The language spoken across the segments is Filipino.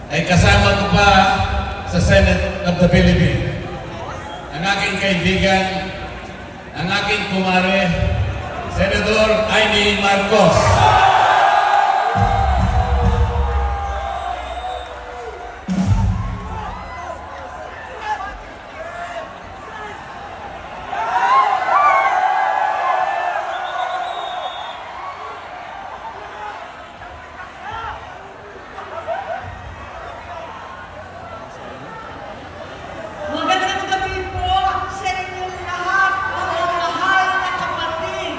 ay kasama ko pa sa Senate of the Philippines. Ang aking kaibigan, ang aking kumare, Senador Amy Marcos. Magandang gabi po sa inyong lahat, mga mahal na kapatid.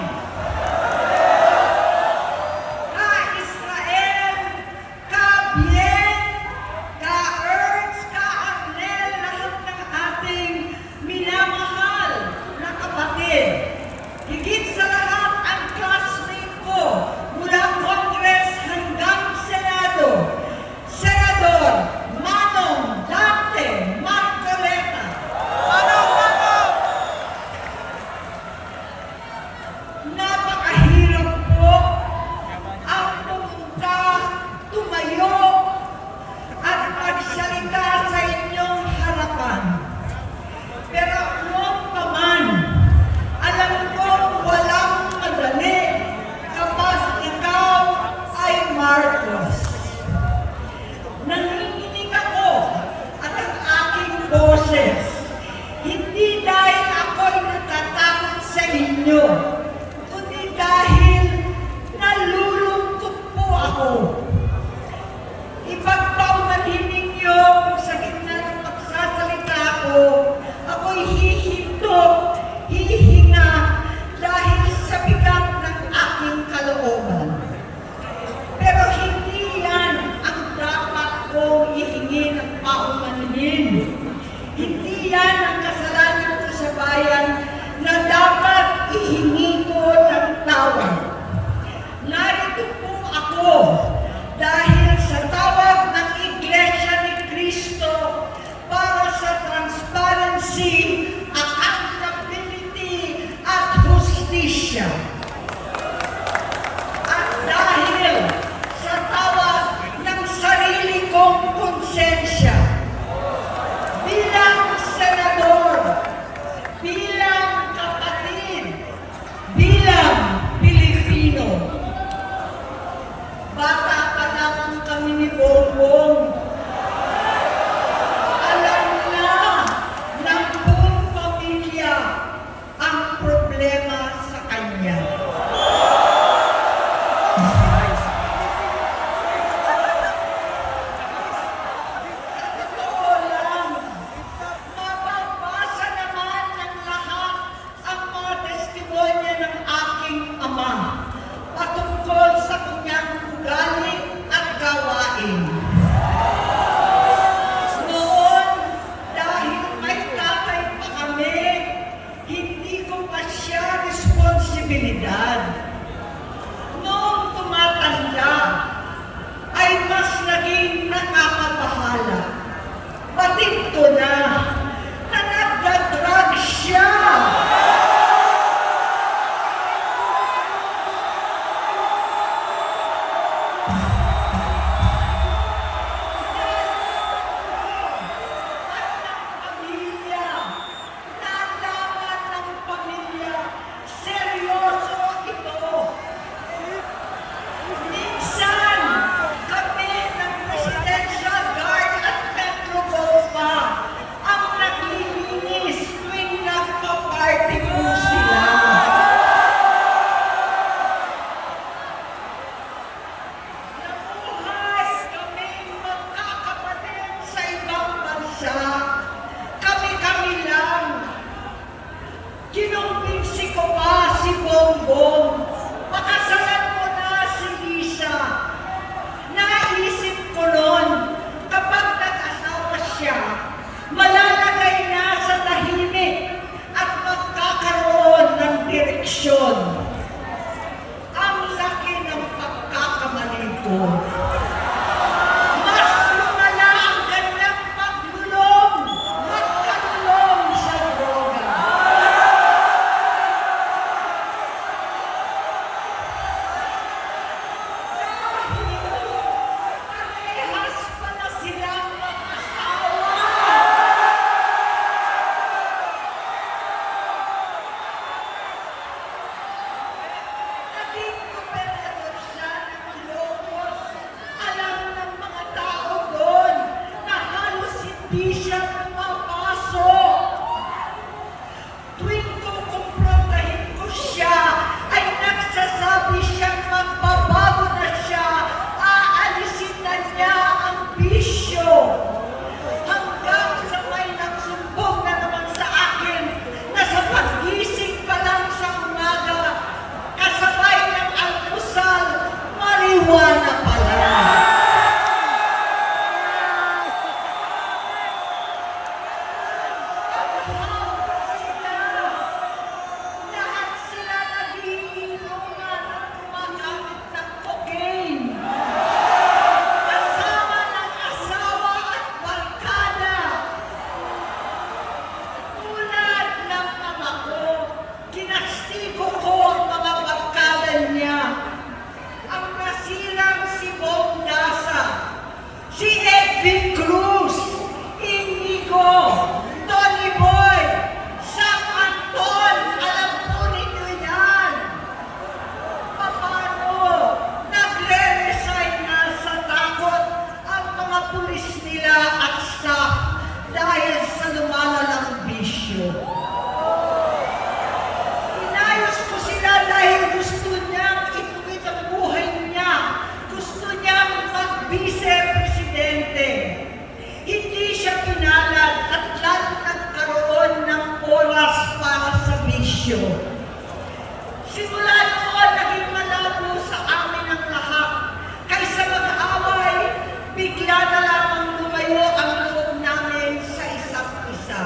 na lamang lumayo ang loob namin sa isa't isa.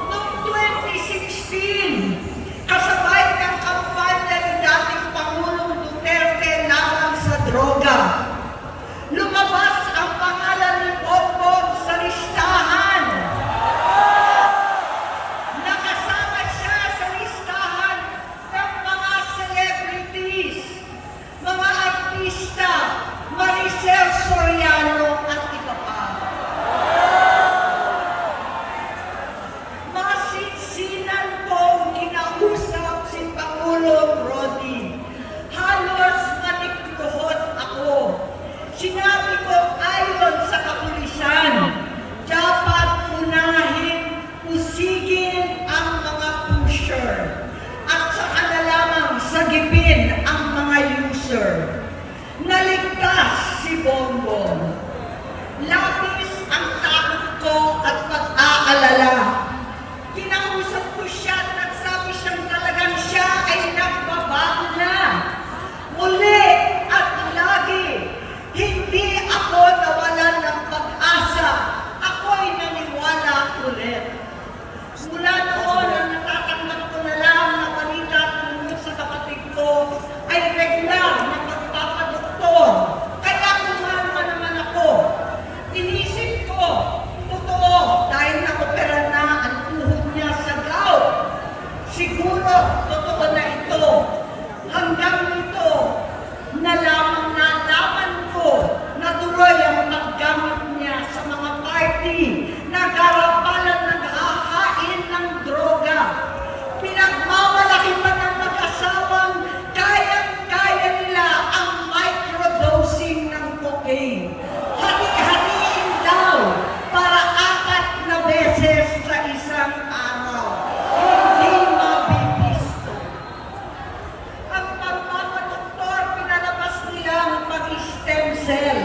Noong 2016, kasabay ng kampanya ni dating Pangulong Duterte laban sa droga, lumabas ang pangalan ni Bongbong sa listahan. Nakasama siya sa listahan ng mga celebrities, mga artista, Maricel Soriano at iba pa. Masinsinan kong kinausap si Pangulong Rodi. Halos manikluhod ako. Sinabi ko ayon sa kapulisan, dapat unahin, usigin ang mga pusher at saka na lamang sagipin ang mga user. Naligtas si Bongbong. Labis ang takot ko at pag-aalala. Kinausap ko siya at nagsabi siyang talagang siya ay nagbabago na. Muli at lagi, hindi ako nawalan ng pag-asa. Ako'y naniwala ulit. Mula noon ang natatanggap ko na lang na balita tungkol sa kapatid ko ay regular na pagpapadoktor. Kaya kumalma naman ako. Inisip ko, totoo, dahil na-opera na ang tuhod niya sa gout. Siguro, totoo na ito. Hanggang nito, nalaman ko na tuloy ang paggamit niya sa mga party na garapalan naghahain ng droga. Pinagmamalaki pa ng mag-asawang kayang-kaya nila ang microdosing ng cocaine. Hati-hatiin daw para 4 na beses sa isang araw. Hindi mabibisto. Ang pagpapadoktor, pinalabas nila ang pag-stem cell.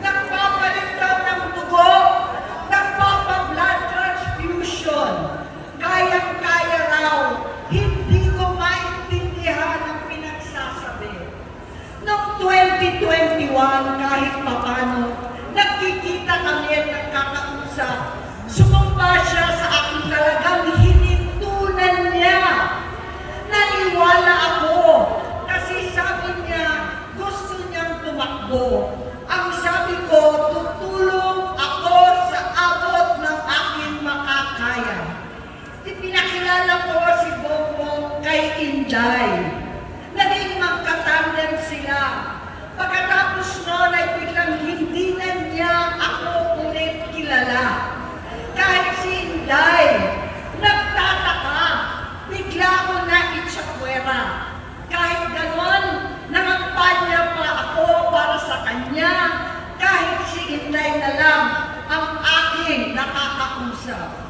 Nagpapalit daw ng dugo, nagpapa-blood transfusion. Kayang-kaya raw, hindi ko maintindihan ang pinagsasabi. Noong 2021, kahit papano, nagkikita kami at nagkakausap. Sumumpa siya sa akin talagang hinintunan niya. Naniwala ako kasi sabi niya gusto niyang tumakbo. Ang sabi ko, tutulong ako sa abot ng aking makakaya. Ipinakilala ko si Bongbong kay Inday. Naging magkatandem sila. Pagkatapos noon ay biglang hindi na niya ako ulit kilala. Kahit si Inday, nagtataka, bigla ko na itsakwera. Kahit ganon, nangampanya pa ako para sa kanya, kahit si Inday na lang ang aking nakakausap.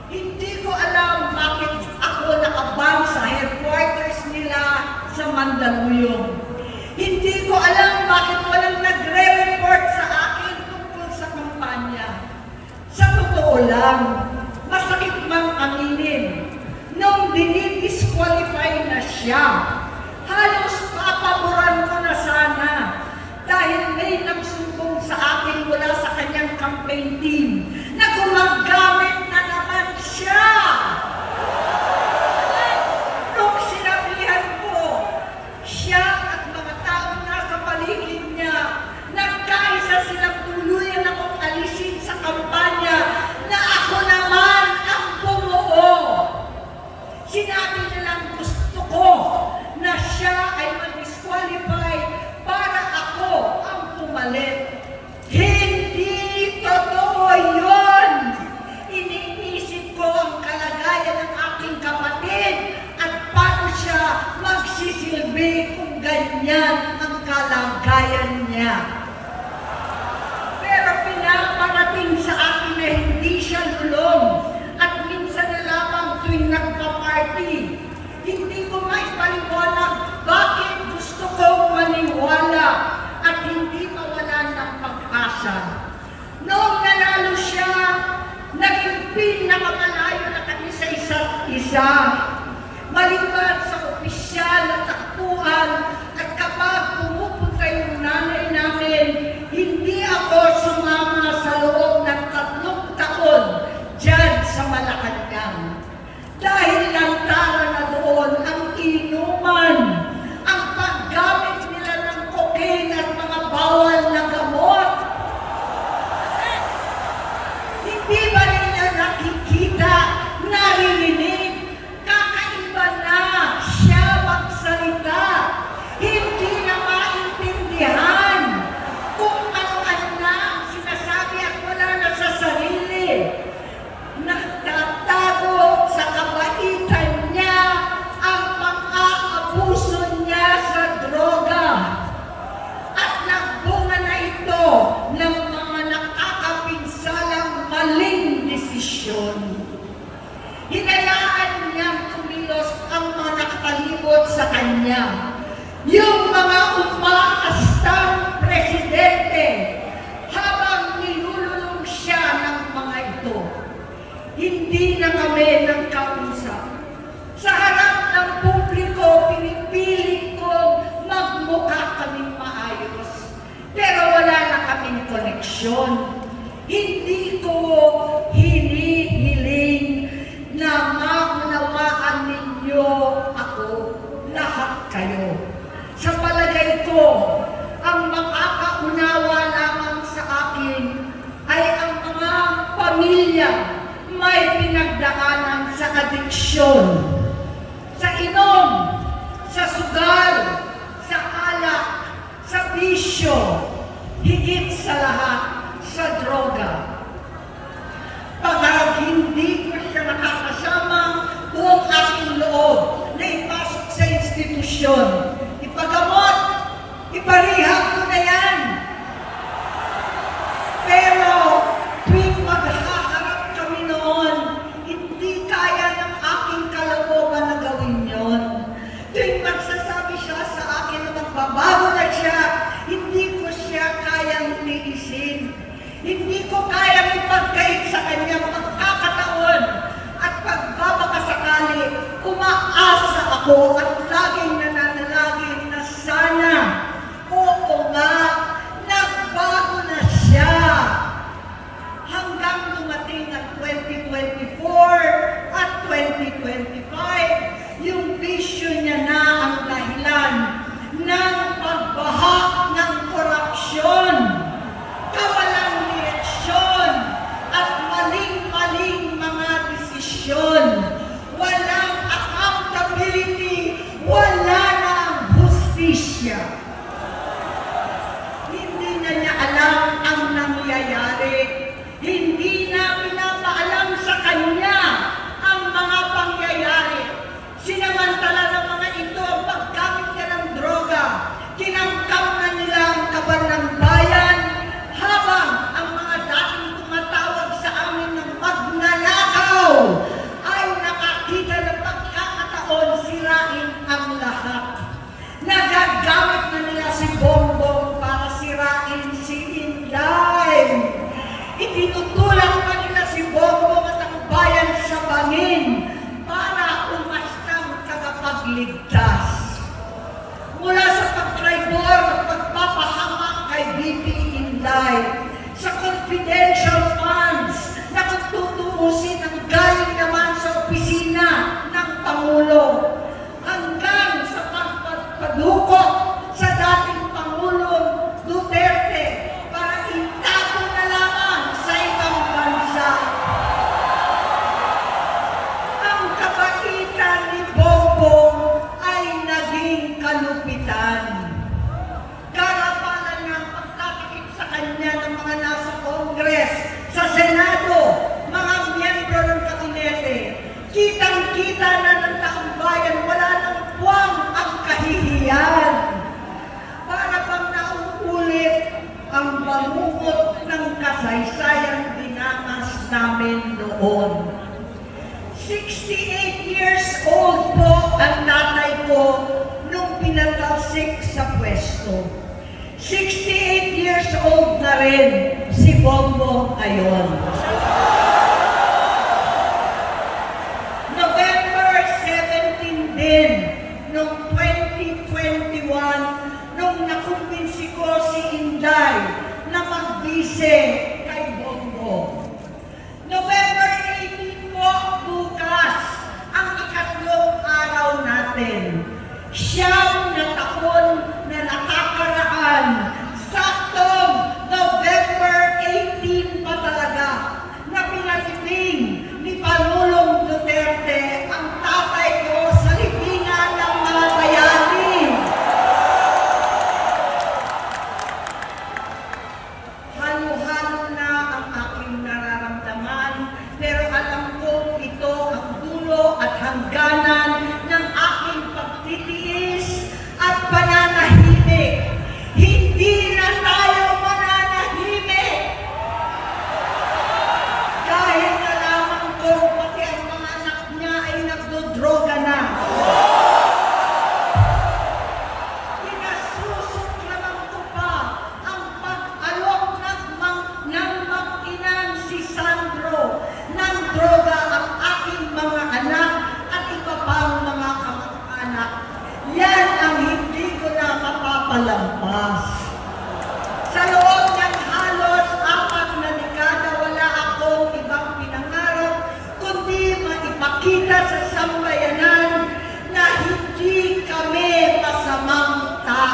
Hindi ko alam bakit ako nakabang sa headquarters nila sa Mandaluyong. Hindi ko alam bakit walang nagre-report sa akin tungkol sa kampanya. Sa totoo lang, masakit mang aminin, nung dinidisqualify na siya, halos papaboran ko na sana dahil may nagsumbong sa akin mula sa kanyang campaign team na gumagamit na naman siya. Nung sinabihan ko, siya at mga taong nasa paligid niya, nagkaisa silang tuluyan akong alisin sa kampanya na ako naman ang bumuo. Sinabi nilang gusto ko na siya ay mag-disqualify para ako ang pumalit. Hindi totoo yun! Iniisip ko ang kalagayan ng aking kapatid at paano siya magsisilbi kung ganyan ang kalagayan niya. Pero pinaparating sa akin na hindi siya lulong at minsan na lamang tuwing nagpa-party. Hindi ko maipaliwanag bakit gusto kong maniwala at hindi mawalan ng pag-asa. Noong nanalo siya, naging pinakamalayo na kami sa isa't isa. Maliban sa opisyal at takbuhan at kapag pumupunta yung nanay namin, hindi addiction. Hindi ko hinihiling na maunawaan ninyo ako, lahat kayo. Sa palagay ko, ang makakaunawa lamang sa akin ay ang mga pamilya may pinagdaanan sa addiksyon, sa inom, sa sugal, sa alak, sa bisyo, higit sa lahat, sa droga. Pag hindi ko siya nakakasama, buong aking loob na ipasok sa institusyon, ipagamot, iparihab ko na yan. Pero tuwing maghaharap kami noon, hindi kaya ng aking kalooban na gawin yon. Tuwing magsasabi siya sa akin na magbabago na siya, hindi ko siya kayang tiisin. Hindi ko kayang ipagkait sa kanya magkakataon at pagbabakasakali, umaasa ako at laging nananalangin na sana, oo nga, nagbago na siya. Hanggang dumating ang 2024 at 2025, yung bisyo niya na ang dahilan ng pagbaha ng korupsyon, kawalang direksyon, at maling-maling mga desisyon. Walang accountability, wala nang hustisya. Hindi na niya alam ang nangyayari. Hindi na pinapaalam sa kanya ang mga pangyayari. Sinamantala ng mga ito ang paggamit niya ng droga. Kinangkap na nila ang kaban ng bayan, habang ang mga dating tumatawag sa amin ng magnanakaw ay nakakita ng pagkakataon sirain ang lahat. Nagagamit na nila si Bongbong para sirain si Inday. Itinutulak pa nila si Bongbong at ang bayan sa bangin para umastang tagapagligtas. Mula sa pagtraidor at pagpapahamak kay BP Inday, sa confidential funds na tutuusin ang galing naman sa opisina ng Pangulo, hanggang sa pagpadukot sa dating Pangulong Duterte para itago na lamang sa ibang bansa. Ang kabaitan ni Bongbong ay naging kalupitan. Karapalan ng pagtatakip sa kanya ng mga nasa Congress, sa Senado, mga miyembro ng kabinete. Kitang-kita na ng taong bayan, wala nang puwang ang kahihiyan. Para bang nauulit ang bangungot ng kasaysayang dinamas namin noon. 68 years old po ang tatay ko nung pinatalsik sa pwesto. 68 years old na rin si Bongbong ngayon. November 17 din, noong 2021, nung nakumbinsi ko si Inday na magbise kay Bongbong. November 18 po, bukas, ang ikatlong araw natin. Siyam na taon na nakakaraan, saktong November 18 pa talaga, na pinalibing ni Pangulong Duterte ang tatay ko sa libingan ng mga bayani. Halo-halo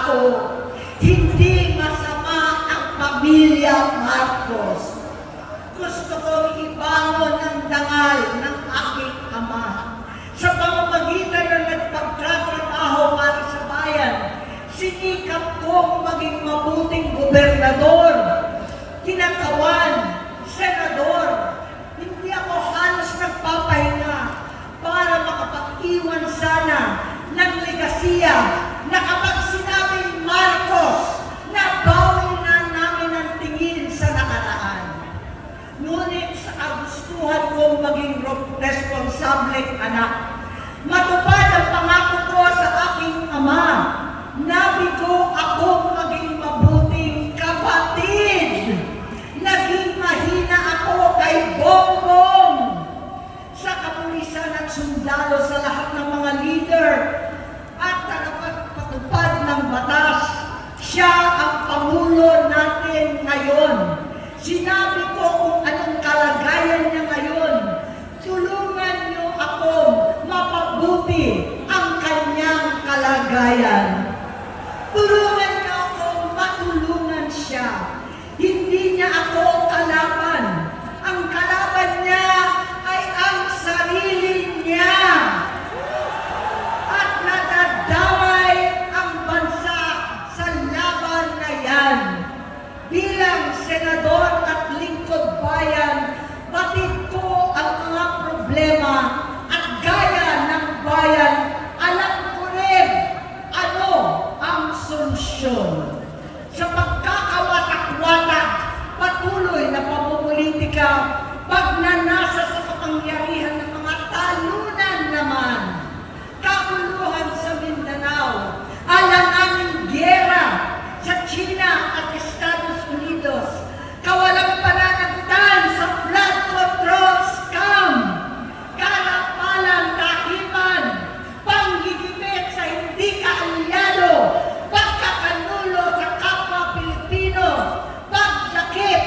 ako. Hindi masama ang pamilya Marcos. Gusto kong ibangon ang dangal ng aking ama. Sa pamamagitan ng nagpagtatrabaho para sa bayan, sinikap kong maging mabuting gobernador, kinakawan, senador. Hindi ako halos nagpapahinga para makapag-iwan sana ng legasiya na kapag sinabing Marcos, nabawi na namin ang tingin sa nakaraan. Ngunit sa kagustuhan kong maging responsableng anak, matupad ang pangako ko sa aking ama, nabigo akong maging mabuting kapatid. Naging mahina ako kay Bongbong. Sa kapulisan at sundalo sa lahat ng mga leader at tagapagpatupad ng batas, siya ang Pangulo natin ngayon. Sinabi ko kung anong kalagayan niya ngayon. Tulungan niyo akong mapabuti ang kanyang kalagayan. Tulungan niyo akong matulungan siya. Hindi niya ako kalaban. Ang kalaban niya ay ang sarili niya. At nadadamay ang bansa sa laban na yan. Bilang senador at lingkod bayan, batid ko ang mga problema at gaya ng bayan, alam ko rin ano ang solusyon. Sa pagkakawatak-watak, patuloy na pamumulitika, pagnanasa sa kapangyarihan ng mga talunan naman, kaguluhan sa Mindanao, alanganing giyera sa China at Estados Unidos, kawalang pananagutan sa flood control scam, karapalan kahiman, panggigipit sa hindi kaalyado, pagkakanulo sa kapwa Pilipino, pagsakit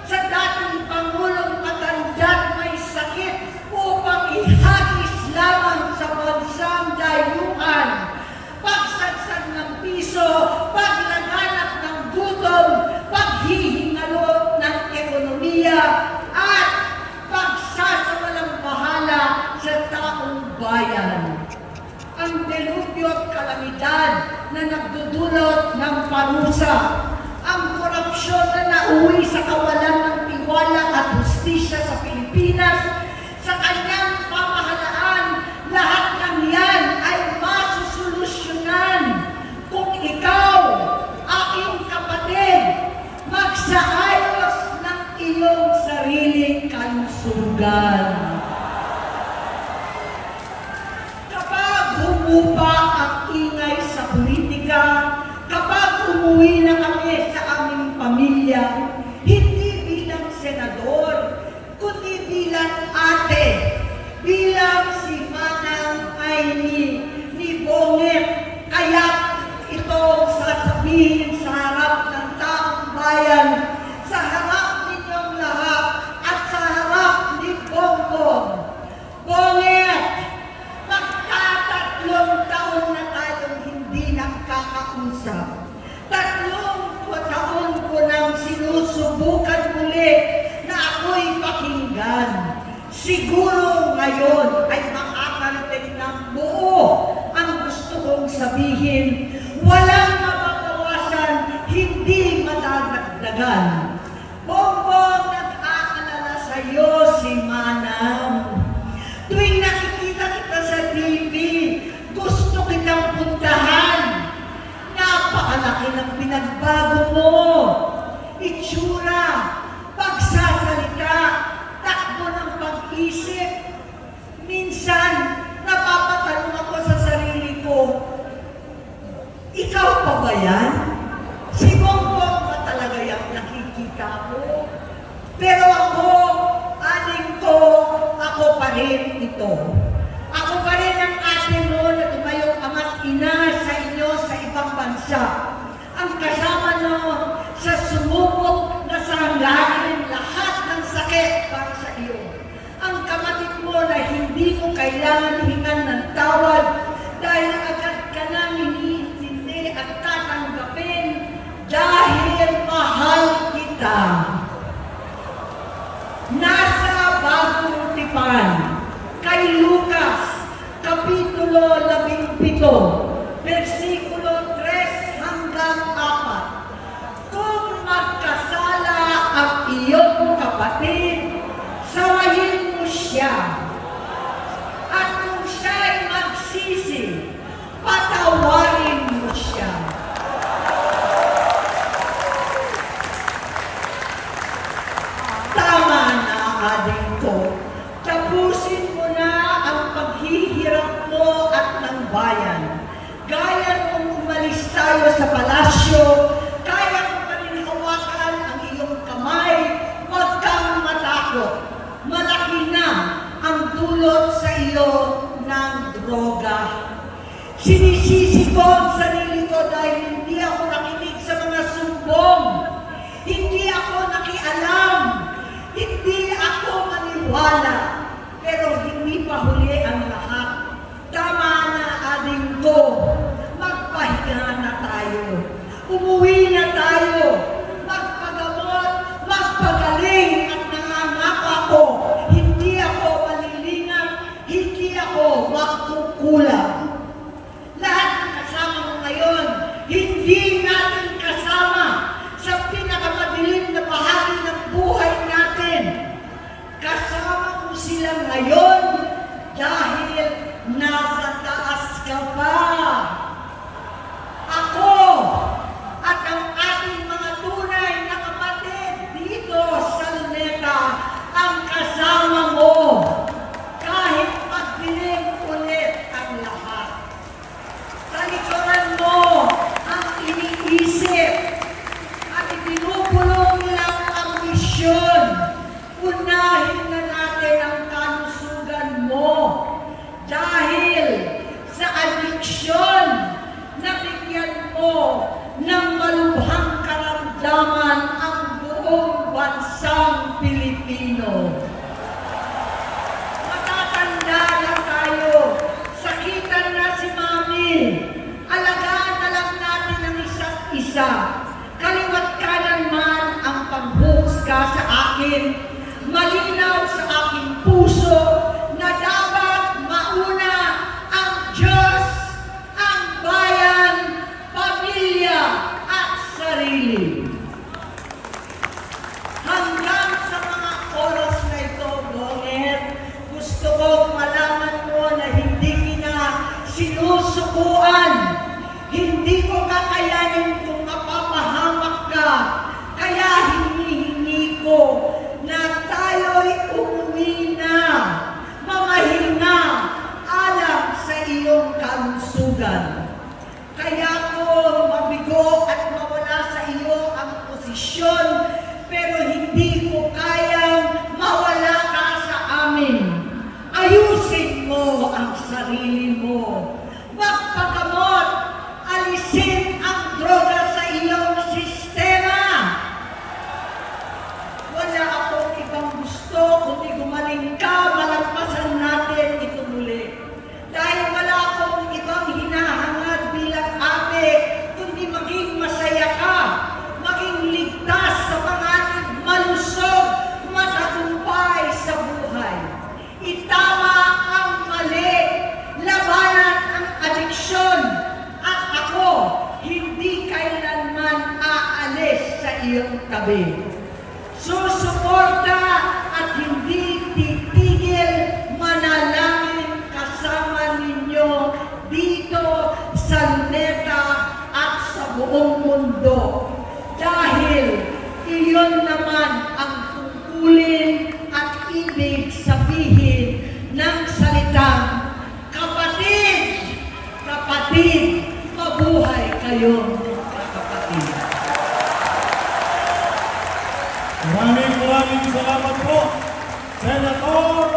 sa dating Pangulong matandang may sakit upang ihagis lamang sa bansang dayuhan, pagsadsad ng piso, paglaganap ng gutom, paghihingalo ng ekonomiya, at pagsasawalang bahala sa taong bayan. Ang delubyo at kalamidad na nagdudulot ng parusa, ang korupsyon na nauwi sa kawalan ng tiwala at hustisya sa Pilipinas, sa kanyang pamahalaan, lahat ng yan ay masusolusyonan kung ikaw, aking kapatid, magsaayos ng iyong sariling kalusugan. Kapag humupa ang ingay sa politika, kapag umuwi na kami sa aming pamilya, hindi bilang senador, kundi bilang ate, bilang si Manang Aimee ni Bonget, kaya ito sasabihin sa harap ng taong bayan, sa harap ninyong lahat, at sa harap ni Bongbong. Bonget, magtatatlong taon na tayong hindi nakakausap. 3 taon ko nang sinusubukan muli na ako'y pakinggan. Siguro ngayon ay makakarating ng buo ang gusto kong sabihin. Walang mababawasan, hindi madadagdagan. Bongbong, nag-aalala sa iyo si Manang. Tuwing nakikita kita sa TV, gusto kitang puntahan. Napakalaki ng pinagbago mo. Itsura, pagsasalita, takbo ng pag-isip. Minsan, napapatanong ako sa sarili ko, ikaw pa ba yan? Si Bongbong ba talaga yung nakikita ko? Pero ako, aling ko, ako pa rin ito. Ako pa rin ang ate mo na tumayong ama't ina sa inyo sa ibang bansa. Ang kasama no sa sumubok na saranglahin lahat ng sakit para sa iyo. Ang kapatid mo na hindi mo kailangan hingan ng tawad dahil agad ka nang iniintindi at tatanggap ading ko, tapusin mo na ang paghihirap mo at ng bayan. Gaya nung umalis tayo sa palasyo, kaya mo pa rin hawakan ang iyong kamay, huwag kang matakot. Malaki na ang dulot sa iyo ng droga. Sinisisi ko ang sarili ko dahil hindi ako nakinig sa mga sumbong. Hindi ako nakialam. Hindi ako maniwala. Pero hindi pa huli ang lahat. Tama na, ading ko. Magpahinga na tayo. Umuwi na tayo. Magpagamot, magpagaling at nangangako ako. Hindi ako malilingan, hindi ako magkukulang. Lahat ng kasama mo ngayon, hindi natin kasama sa pinakamadilim na bahagi ng buhay natin. Kasama mo sila ngayon dahil nasa taas ka pa. Ako at ang ating mga tunay na kapatid dito sa Luneta ang kasama mo kahit magdilim ulit ang lahat. Talikuran mo ang iniisip at itinupulong lang ang misyon. Unahin na natin ang kalusugan mo dahil sa adiksyon nabigyan mo ng malubhang karamdaman ang buong bansang Pilipino. Matatanda na tayo. Sakitan na si Mami. Alagaan na lang natin ang isa't isa. Kaliwat kanan man ang pagbuhusga sa akin. Malinaw sa aking puso na dapat mauna ang Diyos, ang bayan, pamilya at sarili. Hanggang sa mga oras na ito, Bonget, gusto kong malaman mo na hindi kita sinusukuan. Hindi ko kakayanin kung mapapahamak ka. Kaya hinihingi ko na tayo'y umuwi na, mamahinga, alam sa iyong kalusugan. Kaya ko mabigo at mawala sa iyo ang posisyon, pero hindi ko kayang mawala ka sa amin. Ayusin mo ang sarili mo. Magpagamot, alisin ang droga sa iyong sistema. Wala akong ibang gusto kundi gumaling ka, malampasan natin ito muli. Dahil wala akong ibang hinahangad bilang ate, kundi maging masaya ka, maging ligtas sa panganib, malusog, matagumpay sa buhay. Itama ang mali, labanan ang adiksyon, at ako hindi kailanman aalis sa iyong tabi. Susuporta at hindi titigil manalangin kasama ninyo dito sa Luneta at sa buong mundo. Dahil iyon naman ang tungkulin at ibig sabihin ng salitang kapatid, kapatid, mabuhay kayong kapatid. Maraming salamat po, Senator